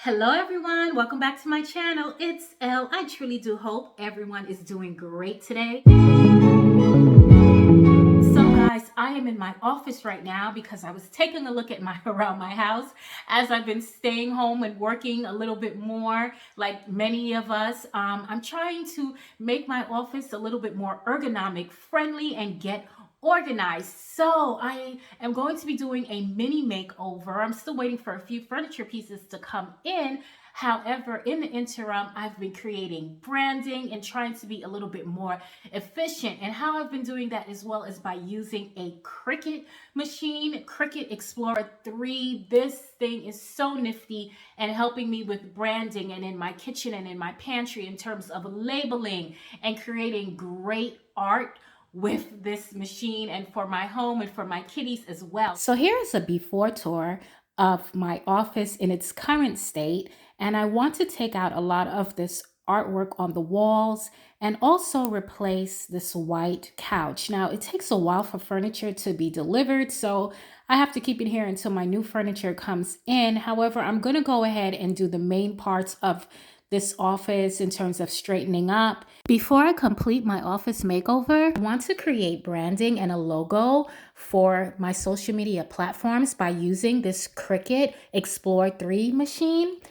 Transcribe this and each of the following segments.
Hello everyone, welcome back to my channel. It's Elle. I truly do hope everyone is doing great today. So guys, I am in my office right now because I was taking a look at around my house as I've been staying home and working a little bit more like many of us. I'm trying to make my office a little bit more ergonomic friendly and get organized. So I am going to be doing a mini makeover. I'm still waiting for a few furniture pieces to come in. However, in the interim, I've been creating branding and trying to be a little bit more efficient. And how I've been doing that as well is by using a Cricut machine, Cricut Explore 3. This thing is so nifty and helping me with branding and in my kitchen and in my pantry in terms of labeling and creating great art with this machine and for my home and for my kitties as well. So here is a before tour of my office in its current state, and I want to take out a lot of this artwork on the walls and also replace this white couch. Now it takes a while for furniture to be delivered, so I have to keep it here until my new furniture comes in. However, I'm going to go ahead and do the main parts of this office in terms of straightening up. Before I complete my office makeover, I want to create branding and a logo for my social media platforms by using this Cricut Explore 3 machine.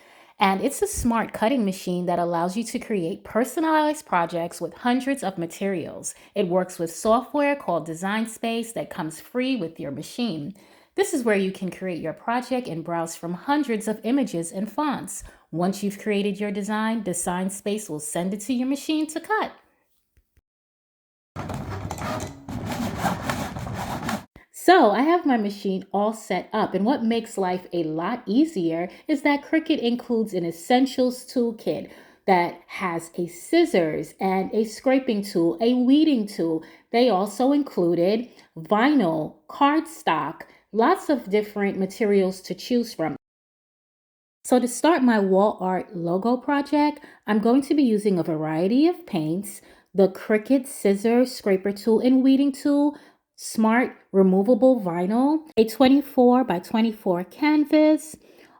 And it's a smart cutting machine that allows you to create personalized projects with hundreds of materials. It works with software called Design Space that comes free with your machine. This is where you can create your project and browse from hundreds of images and fonts. Once you've created your design, Design Space will send it to your machine to cut. So I have my machine all set up, and what makes life a lot easier is that Cricut includes an essentials toolkit that has a scissors and a scraping tool, a weeding tool. They also included vinyl, cardstock, lots of different materials to choose from. So to start my wall art logo project, I'm going to be using a variety of paints, the Cricut scissor scraper tool and weeding tool, smart removable vinyl, a 24 by 24 canvas.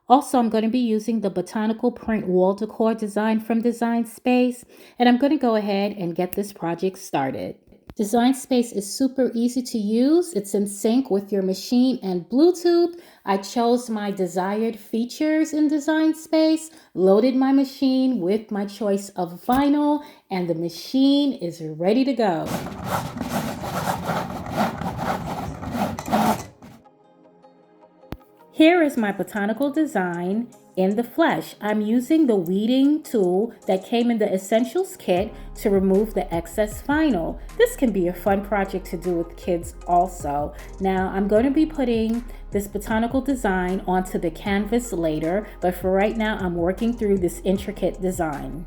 Also, I'm going to be using the botanical print wall decor design from Design Space, and I'm going to go ahead and get this project started. Design Space is super easy to use. It's in sync with your machine and Bluetooth. I chose my desired features in Design Space, loaded my machine with my choice of vinyl, and the machine is ready to go. Here is my botanical design in the flesh. I'm using the weeding tool that came in the essentials kit to remove the excess vinyl. This can be a fun project to do with kids also. Now I'm going to be putting this botanical design onto the canvas later, but for right now I'm working through this intricate design.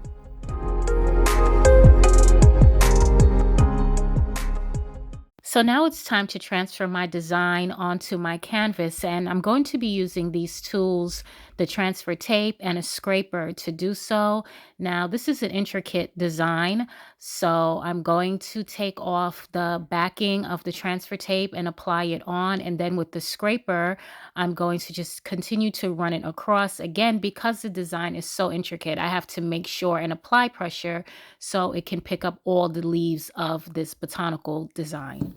So now it's time to transfer my design onto my canvas, and I'm going to be using these tools, the transfer tape and a scraper to do so. Now this is an intricate design, so I'm going to take off the backing of the transfer tape and apply it on, and then with the scraper, I'm going to just continue to run it across. Again, because the design is so intricate, I have to make sure and apply pressure so it can pick up all the leaves of this botanical design.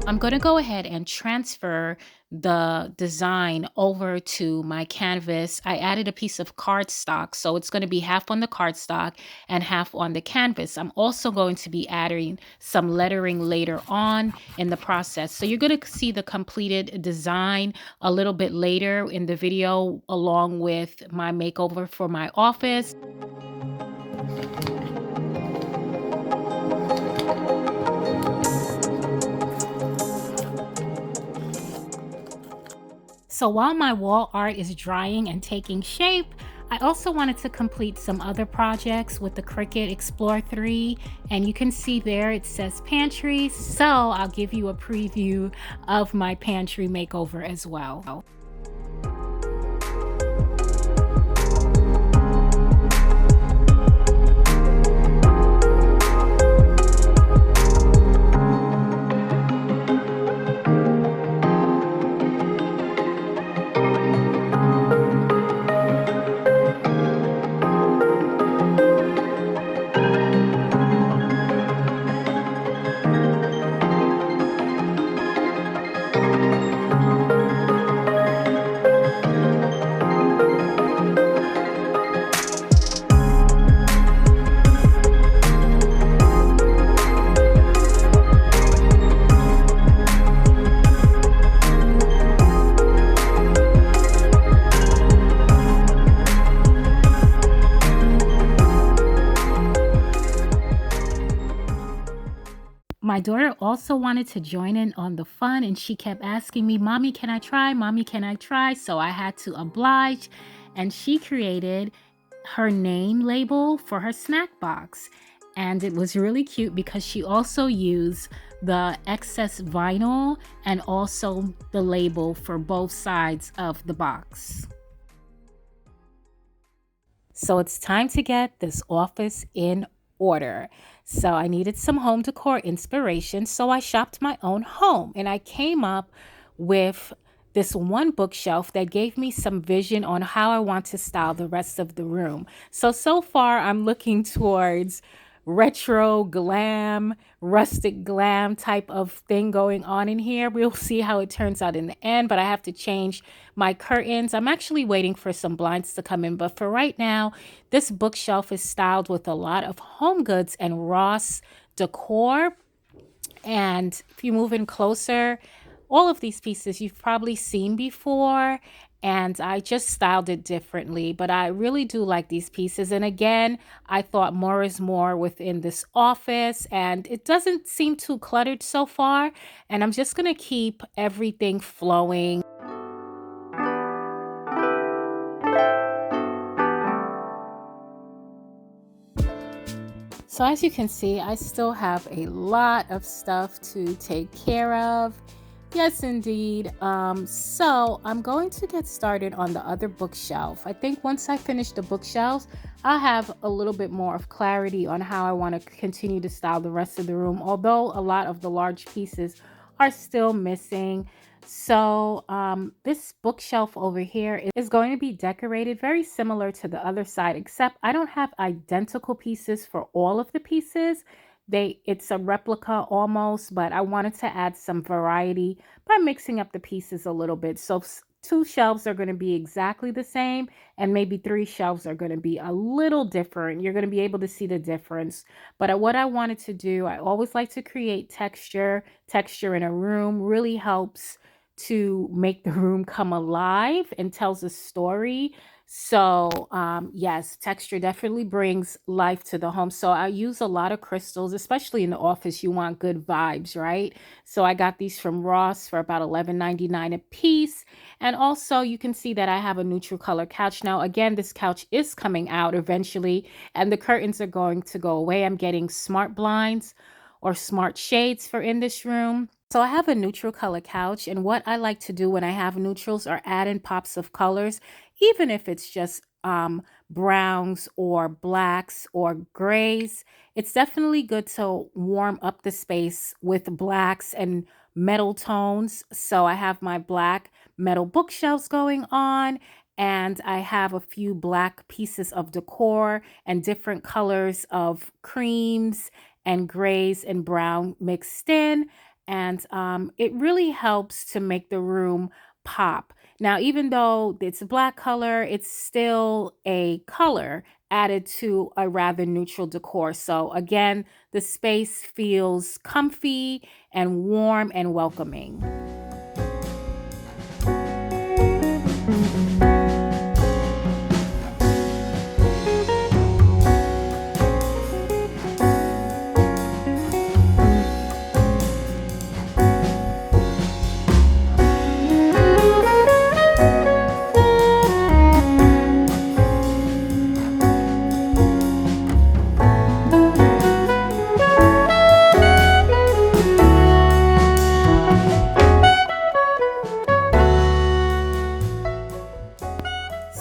I'm going to go ahead and transfer the design over to my canvas. I added a piece of cardstock, so it's going to be half on the cardstock and half on the canvas. I'm also going to be adding some lettering later on in the process. So you're going to see the completed design a little bit later in the video, along with my makeover for my office. So while my wall art is drying and taking shape, I also wanted to complete some other projects with the Cricut Explore 3, and you can see there it says Pantry, so I'll give you a preview of my pantry makeover as well. My daughter also wanted to join in on the fun, and she kept asking me, Mommy, can I try? Mommy, can I try? So I had to oblige, and she created her name label for her snack box. And it was really cute because she also used the excess vinyl and also the label for both sides of the box. So it's time to get this office in order. So I needed some home decor inspiration. So I shopped my own home and I came up with this one bookshelf that gave me some vision on how I want to style the rest of the room. So far I'm looking towards retro glam, rustic glam type of thing going on in here. We'll see how it turns out in the end, but I have to change my curtains. I'm actually waiting for some blinds to come in, but for right now, this bookshelf is styled with a lot of home goods and Ross decor. And if you move in closer, all of these pieces you've probably seen before, and I just styled it differently, but I really do like these pieces. And again, I thought more is more within this office, and it doesn't seem too cluttered so far. And I'm just going to keep everything flowing. So as you can see, I still have a lot of stuff to take care of. Yes, indeed. So I'm going to get started on the other bookshelf. I think once I finish the bookshelves, I'll have a little bit more of clarity on how I want to continue to style the rest of the room, although a lot of the large pieces are still missing. So this bookshelf over here is going to be decorated very similar to the other side, except I don't have identical pieces for all of the pieces. It's a replica almost, but I wanted to add some variety by mixing up the pieces a little bit. So two shelves are going to be exactly the same, and maybe three shelves are going to be a little different. You're going to be able to see the difference. But what I wanted to do, I always like to create texture. Texture in a room really helps to make the room come alive and tells a story. So yes, texture definitely brings life to the home. So I use a lot of crystals, especially in the office. You want good vibes, right? So I got these from Ross for about $11.99 a piece. And also you can see that I have a neutral color couch. Now, again, this couch is coming out eventually, and the curtains are going to go away. I'm getting smart blinds or smart shades for in this room. So I have a neutral color couch, and what I like to do when I have neutrals are add in pops of colors, even if it's just browns or blacks or grays. It's definitely good to warm up the space with blacks and metal tones. So I have my black metal bookshelves going on, and I have a few black pieces of decor and different colors of creams and grays and brown mixed in. And it really helps to make the room pop. Now, even though it's a black color, it's still a color added to a rather neutral decor. So again, the space feels comfy and warm and welcoming.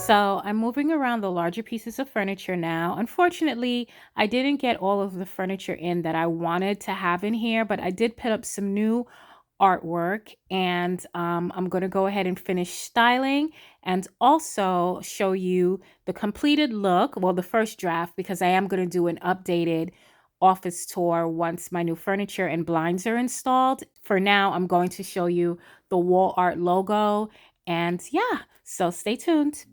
So I'm moving around the larger pieces of furniture now. Unfortunately, I didn't get all of the furniture in that I wanted to have in here, but I did put up some new artwork, and I'm going to go ahead and finish styling and also show you the completed look. Well, the first draft, because I am going to do an updated office tour once my new furniture and blinds are installed. For now, I'm going to show you the wall art logo, and yeah, so stay tuned.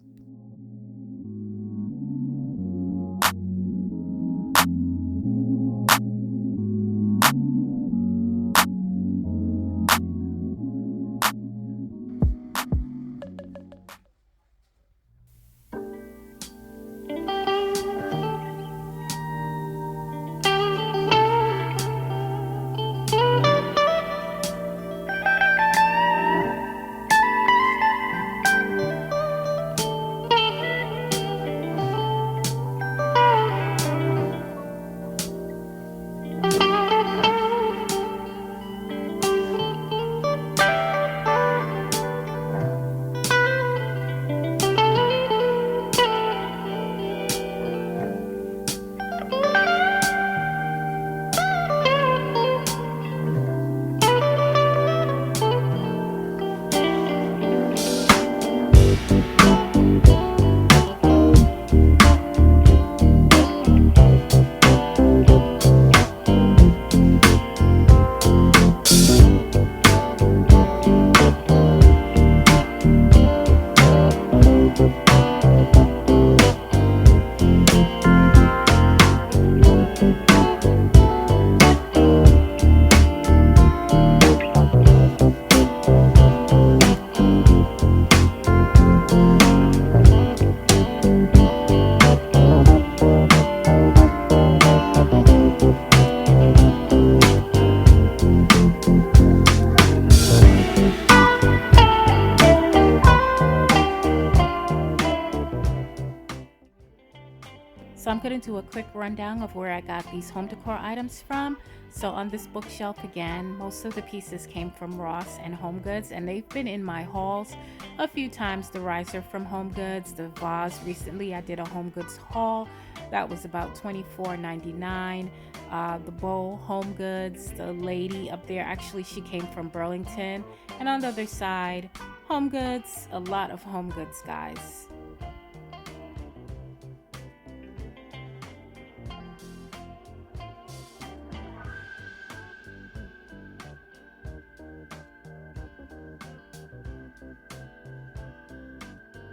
So I'm going to do a quick rundown of where I got these home decor items from. So on this bookshelf again, most of the pieces came from Ross and Home Goods, and they've been in my hauls a few times. The riser from Home Goods, the vase, recently I did a Home Goods haul that was about $24.99. The bowl, Home Goods. The lady up there, actually she came from Burlington, and on the other side, Home Goods. A lot of Home Goods, guys.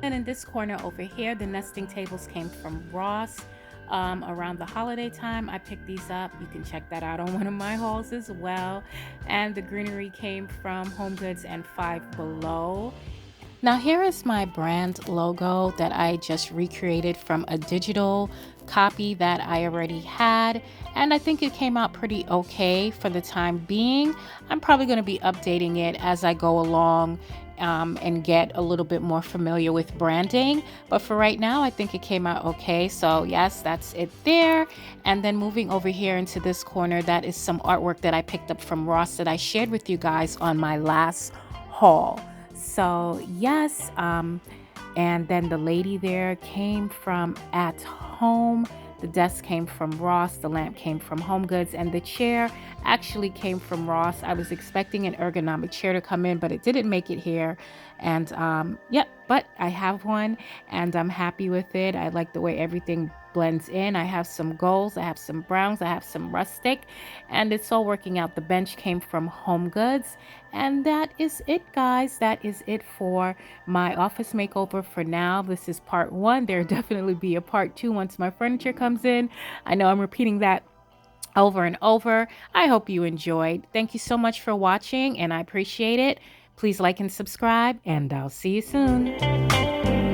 And in this corner over here, the nesting tables came from Ross. Around the holiday time, I picked these up. You can check that out on one of my hauls as well. And the greenery came from Home Goods and Five Below. Now here is my brand logo that I just recreated from a digital copy that I already had, and I think it came out pretty okay for the time being. I'm probably going to be updating it as I go along and get a little bit more familiar with branding, but for right now I think it came out okay. So yes, that's it there. And then moving over here into this corner, that is some artwork that I picked up from Ross that I shared with you guys on my last haul. So yes, and then the lady there came from At Home. The desk came from Ross, the lamp came from Home Goods, and the chair actually came from Ross. I was expecting an ergonomic chair to come in, but it didn't make it here. And yep, but I have one and I'm happy with it. I like the way everything blends in. I have some golds, I have some browns, I have some rustic, and it's all working out. The bench came from Home Goods, and that is it, guys. That is it for my office makeover for now. This is part one. There'll definitely be a part two once my furniture comes in. I know I'm repeating that over and over. I hope you enjoyed. Thank you so much for watching, and I appreciate it. Please like and subscribe, and I'll see you soon.